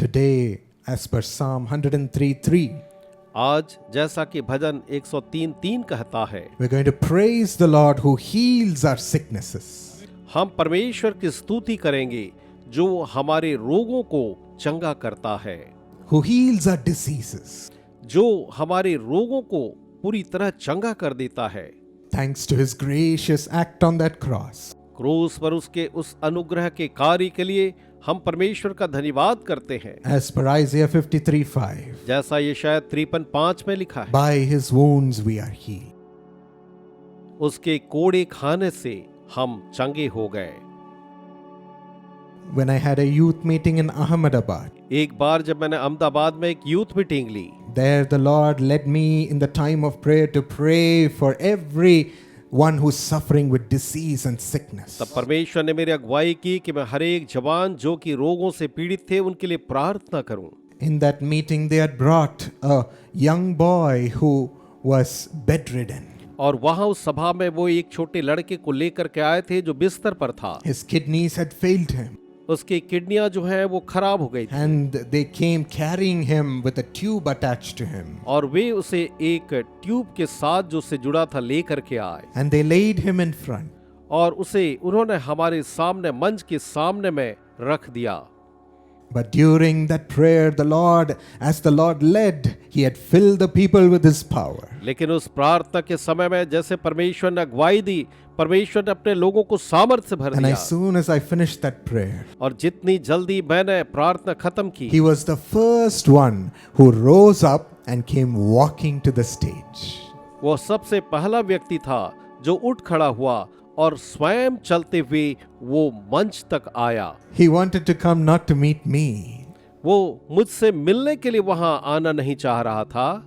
Today, as per Psalm 103:3, आज जैसा कि भजन 103:3 कहता है, we're going to praise the Lord who heals our sicknesses. हम परमेश्वर की स्तुति करेंगे जो हमारे रोगों को चंगा करता है, Who heals our diseases. जो हमारे रोगों को पूरी तरह चंगा कर देता है, Thanks to his gracious act on that cross. क्रूस पर उसके उस अनुग्रह के कार्य के लिए हम परमेश्वर का धन्यवाद करते हैं। As per Isaiah 53:5, जैसा ये शायद 53:5 में लिखा है, by his wounds we are healed. उसके कोड़े खाने से हम चंगे हो गए। When I had a youth meeting in Ahmedabad, एक बार जब मैंने अहमदाबाद में एक यूथ मीटिंग ली, there the Lord led me in the time of prayer to pray for everyone who's suffering with disease and sickness. तब परमेश्वर ने मेरी अगुवाई की कि मैं हर एक जवान जो कि रोगों से पीड़ित थे उनके लिए प्रार्थना करूं। In that meeting, they had brought a young boy who was bedridden. और वहां उस सभा में वो एक छोटे लड़के को लेकर के आए थे जो बिस्तर पर था। His kidneys had failed him, उसकी किडनियां जो हैं वो खराब हो गई थी and they came carrying him with a tube attached to him. और वे उसे एक ट्यूब के साथ जो उससे जुड़ा था लेकर के आए And they laid him in front. और उसे उन्होंने हमारे सामने मंच के सामने में रख दिया। But during that prayer, as the Lord led, he had filled the people with his power. लेकिन उस प्रार्थना के समय में जैसे परमेश्वर ने अगुवाई दी, परमेश्वर ने अपने लोगों को सामर्थ्य से भर And दिया। as soon as I finished that prayer, और जितनी जल्दी मैंने प्रार्थना खत्म की, he was the first one who rose up and came walking to the stage. वो सबसे पहला व्यक्ति था जो उठ खड़ा हुआ और स्वयं चलते हुए वो मंच तक आया। He wanted to come not to meet me, वो मुझसे मिलने के लिए वहां आना नहीं चाह रहा था,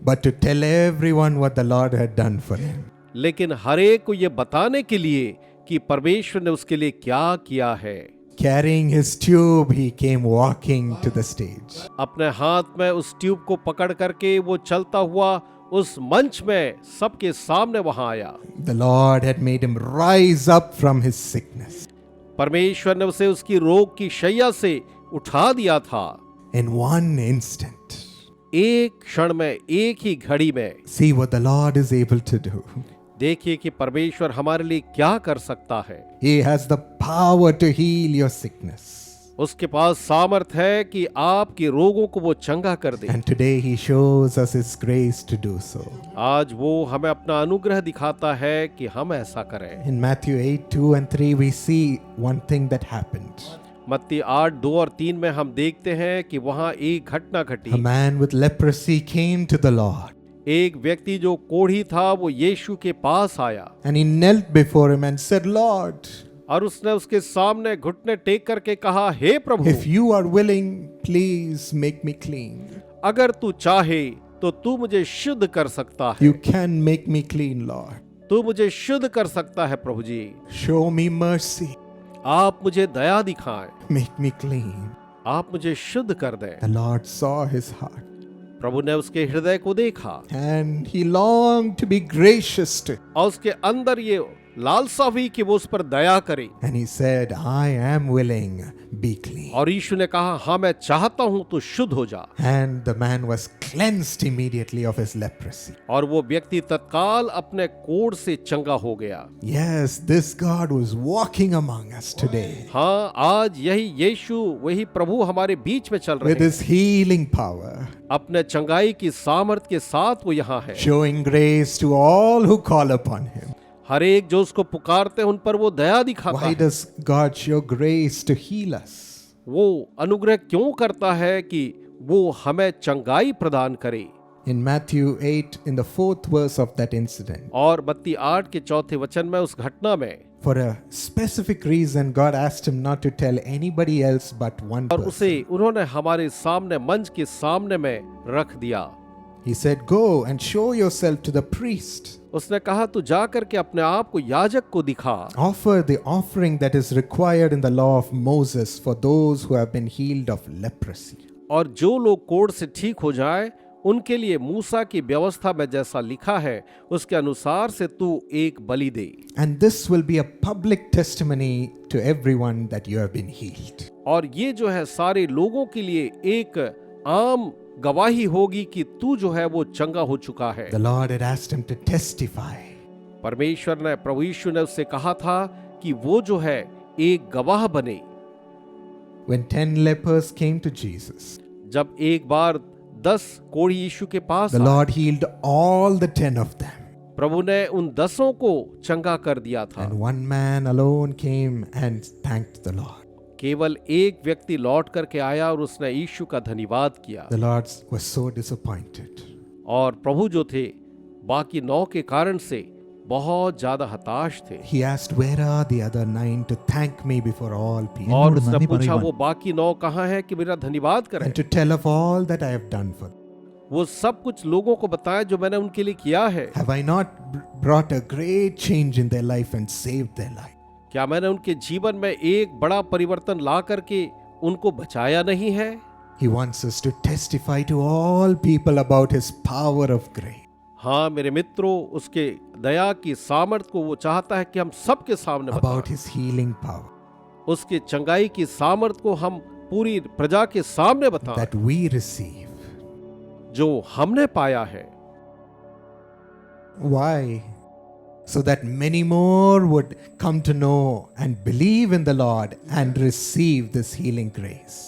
but to tell everyone what the Lord had done for him. लेकिन हर एक को ये बताने के लिए कि परमेश्वर ने उसके लिए क्या किया है। Carrying his tube, he came walking to the stage. अपने हाथ में उस ट्यूब को पकड़ करके वो चलता हुआ उस मंच में सबके सामने वहां आया। The Lord had made him rise up from his sickness. परमेश्वर ने उसे उसकी रोग की शैया से उठा दिया था। In one instant. एक क्षण में, एक ही घड़ी में। See what the Lord is able to do. देखिए कि परमेश्वर हमारे लिए क्या कर सकता है। He has the power to heal your sickness. उसके पास सामर्थ है कि आपके रोगों को वो चंगा कर दे। And today he shows us his grace to do so. आज वो हमें अपना अनुग्रह दिखाता है कि हम ऐसा करें। In Matthew 8:2-3 we see one thing that happened. मत्ती 8:2 और 3 में हम देखते हैं कि वहां एक घटना घटी। A man with leprosy came to the Lord. एक व्यक्ति जो कोढ़ी था वो यीशु के पास आया And he knelt before him and said, Lord, और उसने उसके सामने घुटने टेक करके कहा, हे प्रभु, if you are willing, please make me clean. अगर तू चाहे तो तू मुझे शुद्ध कर सकता है। You can make me clean, Lord. तू मुझे शुद्ध कर सकता है प्रभु जी। Show me mercy. आप मुझे दया दिखाएं, Make me clean. आप मुझे शुद्ध कर दें। The Lord saw his heart. प्रभु ने उसके हृदय को देखा And he longed to be gracious to him. और उसके अंदर ये लालसा हुई कि वो उस पर दया करे। And he said, I am willing, be clean. और यीशु ने कहा, हाँ मैं चाहता हूं तू शुद्ध हो जा। And the man was cleansed immediately of his leprosy. और वो व्यक्ति तत्काल अपने कोढ़ से चंगा हो गया। Yes, this God was walking among us today हाँ, आज यही यीशु, वही प्रभु हमारे बीच में चल रहे with हैं। his healing power, अपने चंगाई की सामर्थ के साथ वो यहाँ है। showing grace to all who call upon him. हर एक जो उसको पुकारते हैं उन पर वो दया दिखाता Why है। does God show grace to heal us? वो अनुग्रह क्यों करता है कि वो हमें चंगाई प्रदान करे। In Matthew 8, in the 4th verse of that incident, और मत्ती 8 के 4 वचन में उस घटना में for a specific reason, God asked him not to tell anybody else but one और उसे person. उन्होंने हमारे सामने मंच के सामने में रख दिया। He said, Go and show yourself to the priest. उसने कहा, तू जा करके अपने आप को याजक को दिखा। Offer the offering that is required in the law of Moses for those who have been healed of leprosy. और जो लोग कोढ़ से ठीक हो जाए उनके लिए मूसा की व्यवस्था में जैसा लिखा है उसके अनुसार से तू एक बलि दे। And this will be a public testimony to everyone that you have been healed. और ये जो है सारे लोगों के लिए एक आम गवाही होगी कि तू जो है वो चंगा हो चुका है। The Lord had asked him to testify. परमेश्वर ने, प्रभु यीशु ने उससे कहा था कि वो जो है एक गवाह बने। When 10 lepers came to Jesus, जब एक बार 10 कोढ़ी यीशु के पास the आए, Lord healed all the 10 of them. प्रभु ने उन 10 को चंगा कर दिया था। And one man alone came and thanked the Lord. केवल एक व्यक्ति लौट करके आया और उसने यीशु का धन्यवाद किया। The Lord was so disappointed. और प्रभु जो थे बाकी 9 के कारण से बहुत ज्यादा हताश थे। He asked, "Where are the other 9 to thank me before all people और उसने पूछा वो बाकी 9 कहाँ हैं कि मेरा धन्यवाद करें। and to tell of all that I have done for them? वो सब कुछ लोगों को बताया जो मैंने उनके लिए किया है। Have I not brought a great change in their life and saved their life?" क्या मैंने उनके जीवन में एक बड़ा परिवर्तन ला करके उनको बचाया नहीं है? He wants us to testify to all people about His power of grace. हाँ मेरे मित्रों, उसके दया की सामर्थ को वो चाहता है कि हम सबके सामने About बताएं। His healing power उसके चंगाई की सामर्थ को हम पूरी प्रजा के सामने बताएं that we receive. जो हमने पाया है। Why? So that many more would come to know and believe in the Lord and receive this healing grace.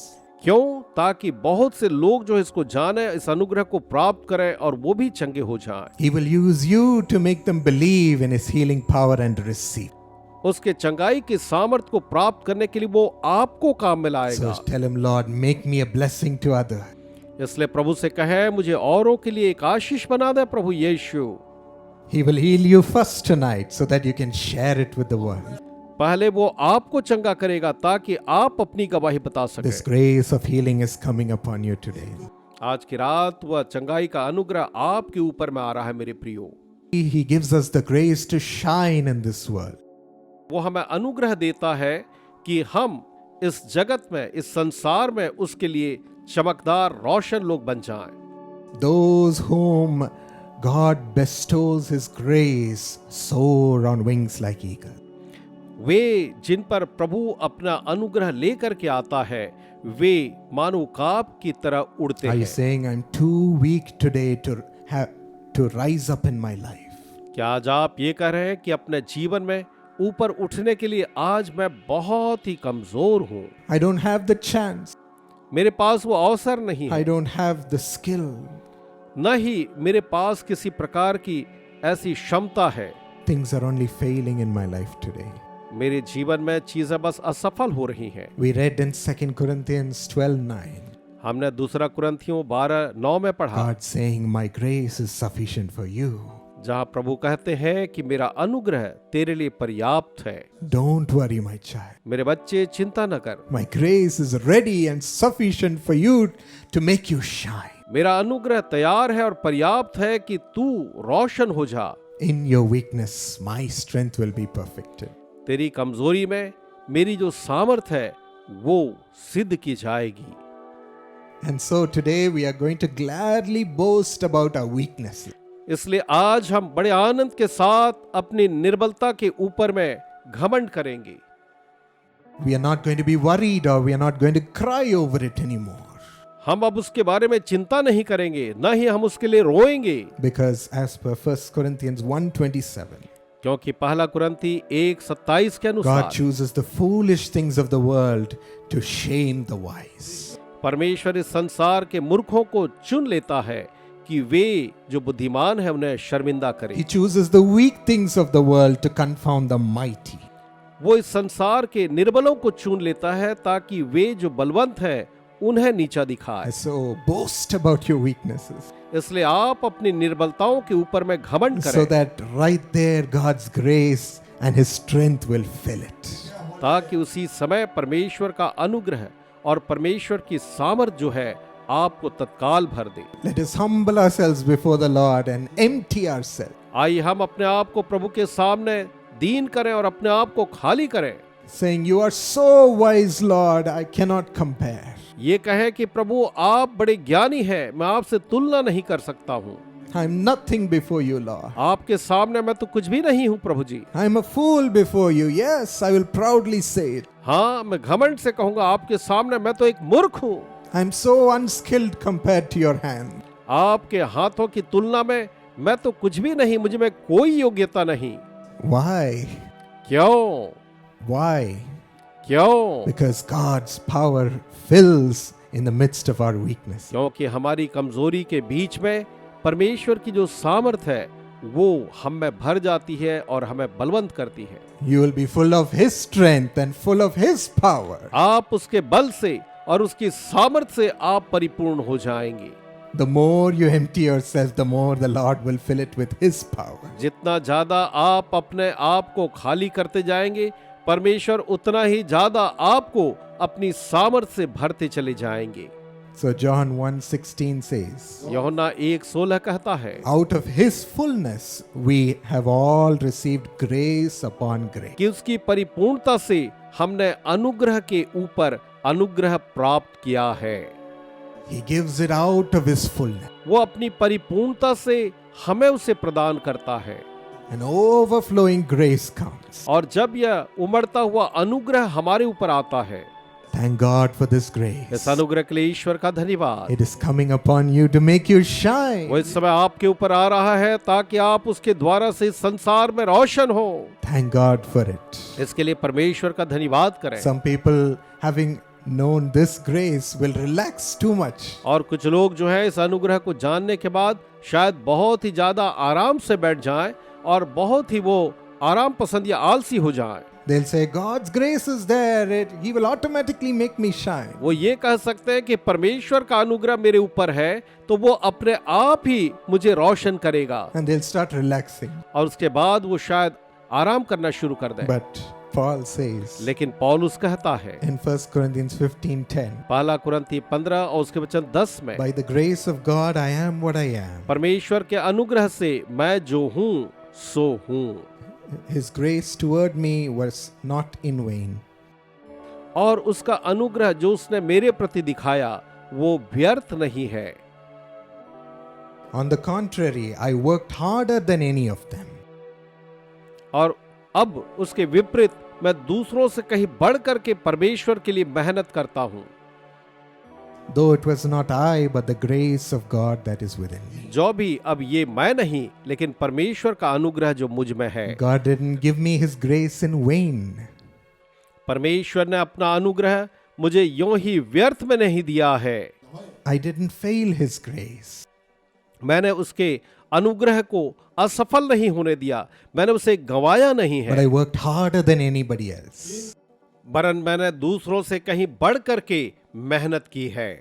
क्यों? ताकि बहुत से लोग जो इसको जाने, इस अनुग्रह को प्राप्त करें और वो भी चंगे हो जाएं। He will use you to make them believe in His healing power and receive. उसके चंगाई की सामर्थ को प्राप्त करने के लिए वो आपको काम में लाएगा। So tell Him, "Lord, make me a blessing to others." इसलिए प्रभु से कहे मुझे औरों के लिए एक आशीष बना दे प्रभु यीशु। He will heal you first tonight so that you can share it with the world. पहले वो आपको चंगा करेगा ताकि आप अपनी गवाही बता This सकें। grace of healing is coming upon you today. आज की रात वह चंगाई का अनुग्रह आपके ऊपर में आ रहा है मेरे प्रियो। He gives us the grace to shine in this world. वो हमें अनुग्रह देता है कि हम इस जगत में, इस संसार में उसके लिए चमकदार रोशन लोग बन जाएं। Those whom God bestows His grace soar on wings like eagles. वे जिन पर प्रभु अपना अनुग्रह लेकर के आता है वे मानो काब की तरह उड़ते Are you हैं। saying, "I'm too weak today to rise up in my life"? क्या आज आप ये कह रहे हैं कि अपने जीवन में ऊपर उठने के लिए आज मैं बहुत ही कमजोर हूँ, I don't have the chance. मेरे पास वो अवसर नहीं I है, don't have the skill. न ही मेरे पास किसी प्रकार की ऐसी क्षमता है। Things are only failing in my life today. मेरे जीवन में चीजें बस असफल हो रही हैं। We read in 2 Corinthians 12:9, हमने दूसरा कुरिन्थियों 12:9 में पढ़ा, God saying, "My grace is sufficient for you. जहाँ प्रभु कहते हैं कि मेरा अनुग्रह तेरे लिए पर्याप्त है। Don't worry, my child. मेरे बच्चे चिंता न कर, My grace is ready and sufficient for you to make you shine. मेरा अनुग्रह तैयार है और पर्याप्त है कि तू रोशन हो जा। In your weakness, my strength will be perfected." तेरी कमजोरी में मेरी जो सामर्थ है वो सिद्ध की जाएगी। And so today we are going to gladly boast about our weaknesses. इसलिए आज हम बड़े आनंद के साथ अपनी निर्बलता के ऊपर में घमंड करेंगे। We are not going to be worried or we are not going to cry over it anymore. हम अब उसके बारे में चिंता नहीं करेंगे, न ही हम उसके लिए रोएंगे, Because as per 1 Corinthians 1:27, क्योंकि पहला कुरिन्थी 1:27 के God अनुसार chooses the foolish things of the world to shame the wise. परमेश्वर इस संसार के मूर्खों को चुन लेता है कि वे जो बुद्धिमान है उन्हें शर्मिंदा करे। He chooses the weak things of the world to confound the mighty. वो इस संसार के निर्बलों को चुन लेता है ताकि वे जो बलवंत है उन्हें नीचा दिखाए। So boast about your weaknesses, इसलिए आप अपनी निर्बलताओं के ऊपर में घमंड so करें that right there God's grace and His strength will fill it. ताकि उसी समय परमेश्वर का अनुग्रह और परमेश्वर की सामर्थ जो है आपको तत्काल भर दे। Let us humble ourselves before the Lord and empty ourselves. आइए हम अपने आप को प्रभु के सामने दीन करें और अपने आप को खाली करें। saying, "You are so wise, Lord, I cannot compare." ये कहें कि प्रभु आप बड़े ज्ञानी हैं, मैं आपसे तुलना नहीं कर सकता हूँ। I'm nothing before you, Lord. आपके सामने मैं तो कुछ भी नहीं हूँ प्रभु जी। I'm a fool before you. Yes, I will proudly say it. हाँ, मैं घमंड से कहूंगा आपके सामने मैं तो एक मूर्ख हूँ। I'm so unskilled compared to your hand. आपके हाथों की तुलना में मैं तो कुछ भी नहीं, मुझ में कोई योग्यता नहीं। Why? क्यों? Why? क्यों? Because God's power fills in the midst of our weakness. क्योंकि हमारी कमजोरी के बीच में परमेश्वर की जो सामर्थ है वो हम में भर जाती है और हमें बलवंत करती है। You will be full of His strength and full of His power. आप उसके बल से और उसकी सामर्थ से आप परिपूर्ण हो जाएंगे। The more you empty yourself, the more the Lord will fill it with His power. जितना ज्यादा आप अपने आप को खाली करते जाएंगे, परमेश्वर उतना ही ज्यादा आपको अपनी सामर्थ से भरते चले जाएंगे। So John 1:16 says, यूहन्ना 1:16 कहता है, out of His fullness we have all received grace upon grace. कि उसकी परिपूर्णता से हमने अनुग्रह के ऊपर अनुग्रह प्राप्त किया है। He gives it out of His fullness. वो अपनी परिपूर्णता से हमें उसे प्रदान करता है। An overflowing grace comes. और जब यह उमड़ता हुआ अनुग्रह हमारे ऊपर आता है, Thank God for this grace. इस अनुग्रह के लिए ईश्वर का धन्यवाद। It is coming upon you to make you shine. वो इस समय आपके ऊपर आ रहा है ताकि आप उसके द्वारा से इस संसार में रोशन हो। Thank God for it. इसके लिए परमेश्वर का धन्यवाद करें। Some people, having known this grace, will relax too much. और कुछ लोग जो है इस अनुग्रह को जानने के बाद शायद बहुत ही ज्यादा आराम से बैठ जाएं और बहुत ही वो आराम पसंद या आलसी हो जाएं। They'll say, God's grace is there. He will automatically make me shine. वो ये कह सकते हैं कि परमेश्वर का अनुग्रह मेरे ऊपर है तो वो अपने आप ही मुझे रोशन करेगा। And they'll start relaxing. और उसके बाद वो शायद आराम करना शुरू कर दें। But Paul says लेकिन पौलुस कहता है in 1 Corinthians 15:10, पहला कुरिन्ती 15 और उसके वचन 10 में, by the grace of God I am what I am. परमेश्वर के अनुग्रह से मैं जो हूँ सो हूँ। His grace toward me was not in vain. और उसका अनुग्रह जो उसने मेरे प्रति दिखाया वो व्यर्थ नहीं है। On the contrary, I worked harder than any of them. और अब उसके विपरीत मैं दूसरों से कहीं बढ़ करके परमेश्वर के लिए मेहनत करता हूँ। Though it was not I, but the grace of God that is within me. जो भी अब ये मैं नहीं लेकिन परमेश्वर का अनुग्रह जो मुझ में है। God didn't give me His grace in vain. परमेश्वर ने अपना अनुग्रह मुझे यूं ही व्यर्थ में नहीं दिया है। I didn't fail His grace. मैंने उसके अनुग्रह को असफल नहीं होने दिया, मैंने उसे गंवाया नहीं But है, I worked harder than anybody else. वरन मैंने दूसरों से कहीं बढ़ करके मेहनत की है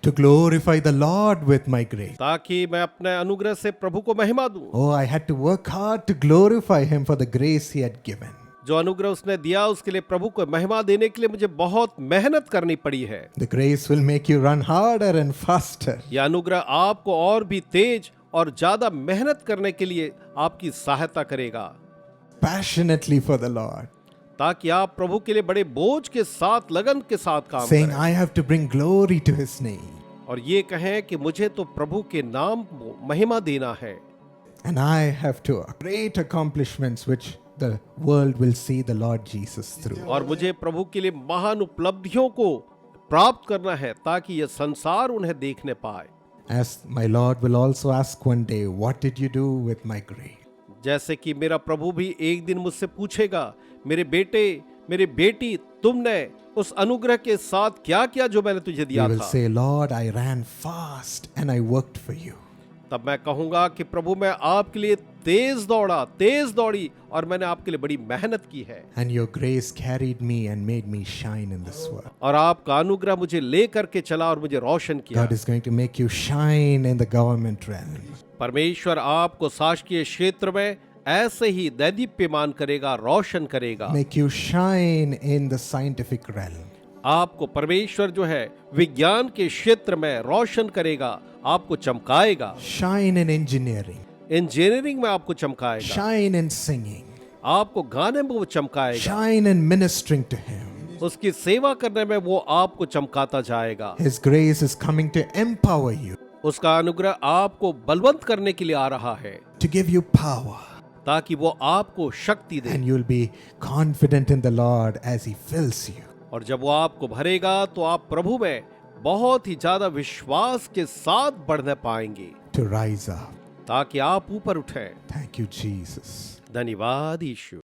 To glorify the Lord with my grace. ताकि मैं अपने अनुग्रह से प्रभु को महिमा दूं। Oh, I had to work hard to glorify Him for the grace He had given. जो अनुग्रह उसने दिया उसके लिए प्रभु को महिमा देने के लिए मुझे बहुत मेहनत करनी पड़ी है। The grace will make you run harder and faster. यह अनुग्रह आपको और भी तेज और ज्यादा मेहनत करने के लिए आपकी सहायता करेगा, Passionately for the Lord. ताकि आप प्रभु के लिए बड़े बोझ के साथ, लगन के साथ काम Saying, करें I have to bring glory to His name. और ये कहें कि मुझे तो प्रभु के नाम को महिमा देना है And I have to great accomplishments which the world will see the Lord Jesus through. और मुझे प्रभु के लिए महान उपलब्धियों को प्राप्त करना है ताकि यह संसार उन्हें देखने पाए। As my Lord will also ask one day, what did you do with my grace? जैसे कि मेरा प्रभु भी एक दिन मुझसे पूछेगा, मेरे बेटे, मेरी बेटी, तुमने उस अनुग्रह के साथ क्या किया जो मैंने तुझे You दिया will था। say, Lord, I ran fast and I worked for you. तब मैं कहूंगा कि प्रभु मैं आपके लिए तेज दौड़ी और मैंने आपके लिए बड़ी मेहनत की है And your grace carried me and made me shine in this world. और आपका अनुग्रह मुझे ले करके चला और मुझे रोशन किया। God is going to make you shine in the government realm. परमेश्वर आपको शासकीय क्षेत्र में ऐसे ही दैदीप्यमान करेगा, रोशन करेगा। Make you shine in the scientific realm. आपको परमेश्वर जो है विज्ञान के क्षेत्र में रोशन करेगा, आपको चमकाएगा। Shine in engineering. इंजीनियरिंग में आपको चमकाएगा, Shine in singing. आपको गाने में वो चमकाएगा, Shine in ministering to Him. उसकी सेवा करने में वो आपको चमकाता जाएगा। His grace is coming to empower you, उसका अनुग्रह आपको बलवंत करने के लिए आ रहा है, to give you power. ताकि वो आपको शक्ति दे। And you'll be confident in the Lord as He fills you. और जब वो आपको भरेगा तो आप प्रभु में बहुत ही ज्यादा विश्वास के साथ बढ़ने पाएंगे, To rise up. ताकि आप ऊपर उठें। Thank you, Jesus. धन्यवाद यीशु।